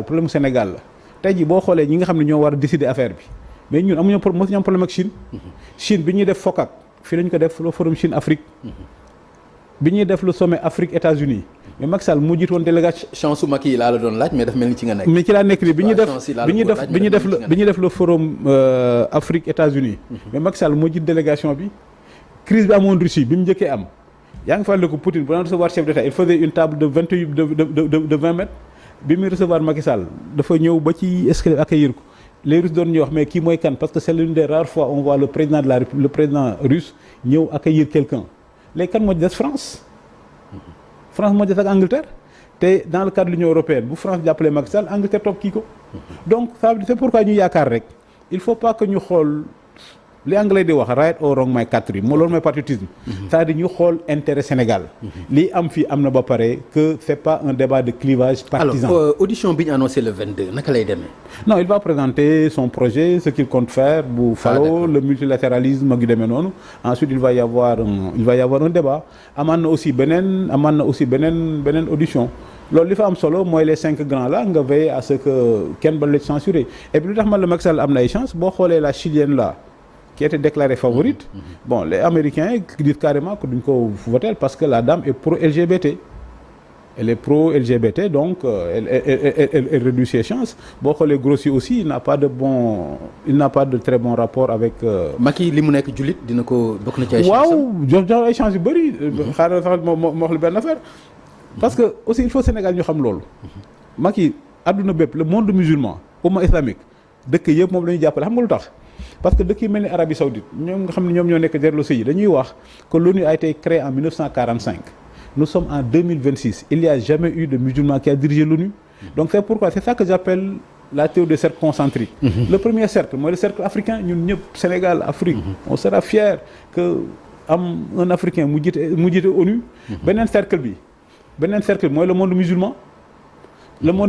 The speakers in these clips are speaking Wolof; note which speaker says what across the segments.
Speaker 1: problème Sénégal la tey jii boo xoolee ñi nga xam ne ñoo war a décider affaire bi mais ñun amuñu mosuñu am problème ak Chine. Chine bi ñuy def FOCAC fii lañu ko def le forum Chine Afrique. bi ñuy def le sommet Afrique États-Unis mais Macky Sall moo jiite woon délégation.
Speaker 2: chance su Macky yi laa la doon laaj mais daf mel ni ci nga nekk.
Speaker 1: mais ci laa nekk nii bi ñuy def le forum Afrique États-Unis mais Macky Sall moo jiite délégation bi. crise bi amoon Russie bi mu njëkkee am yaa ngi fàttaliku Poutine bu daan recevoir chef d'État il faisait une table de 28 de 20 mètres bi muy recevoir Macky Sall dafa ñëw ba ci escalier accueillir ko les Russes doon ñuy wax mais kii mooy kan parce que c'est l'une des rares fois on voit le président de la République le président russe ñëw accueillir quelqu'un léegi kan moo des France moo des ak Angleterre te dans le cadre de l'Union européenne bu France jàppalee Macky Sall Angleterre topp kii ko donc ça c'est pourquoi ñu yaakaar rek il faut pas que ñu xool li anglais di wax right or wrong my country moo loolu mooy patriotisme c'est-à-dire ñu xool intérêt Sénégal lii am fii am na ba pare que c'est pas un débat de clivage partisan.
Speaker 2: Alors audition bi ñu annoncé le 22 naka lay demee.
Speaker 1: Non, il va présenter son projet ce qu'il compte faire bu falo le multilatéralisme ak yu demee noonu ensuite il va y avoir un débat amaan na aussi beneen audition loolu li fa am solo mooy les 5 grands là nga veiller à ce que kenn ba la censurer et puis lu tax man la Macky Sall am na ay chance boo xoolee la chilienne là qui était déclarée favorite. Bon, les Américains disent carrément que duñ ko voter parce que la dame est pro-LGBT. Elle est pro-LGBT, donc elle réduit ses chances. Boo xoolee Grossi aussi il n'a pas de très bon rapport avec.
Speaker 2: Macky li mu nekk jullit dina ko bokk na ci ay chance.
Speaker 1: waaw jox ay chance yu bëri. xaaral sax ma wax la benn affaire. parce que aussi il faut Sénégal ñu xam loolu. Macky adduna bépp le monde musulman umma islamique dëkk yëpp moom la ñuy jàppale xam nga lu tax. parce que dëkk yu mel ni Arabie Saoudite ñoom nga xam ne ñoom ñoo nekk derrière l'OCI dañuy wax que l'ONU a été créée en 1945 nous sommes en 2026 il n'y a jamais eu de musulman qui a dirigé l'ONU donc c'est pourquoi c'est ça que j'appelle la théorie des cercles concentriques le premier cercle mooy le cercle africain ñun ñëpp Sénégal Afrique on sera fier que am un Africain mu jiite ONU beneen cercle bi mooy le monde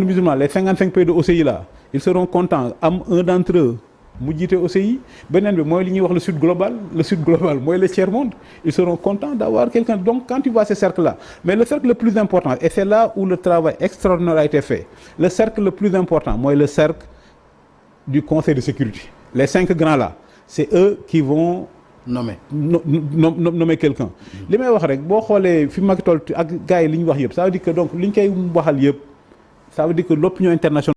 Speaker 1: musulman les 55 pays de OCI là ils seront contents am un d'entre eux mu jiite OCI beneen bi mooy li ñuy wax le sud global mooy le tiers monde ils seront contents d'avoir quelqu'un donc quand tu vois ces cercles là mais le cercle le plus important et c'est là où le travail extraordinaire a été fait le cercle le plus important mooy le cercle du Conseil de sécurité les 5 grands là c'est eux qui vont nommer quelqu'un li may wax rek boo xoolee fi Macky toll ak gars yi li ñu wax yëpp ça veut dire que donc li ñu koy waxal yëpp ça veut dire que l'opinion internationale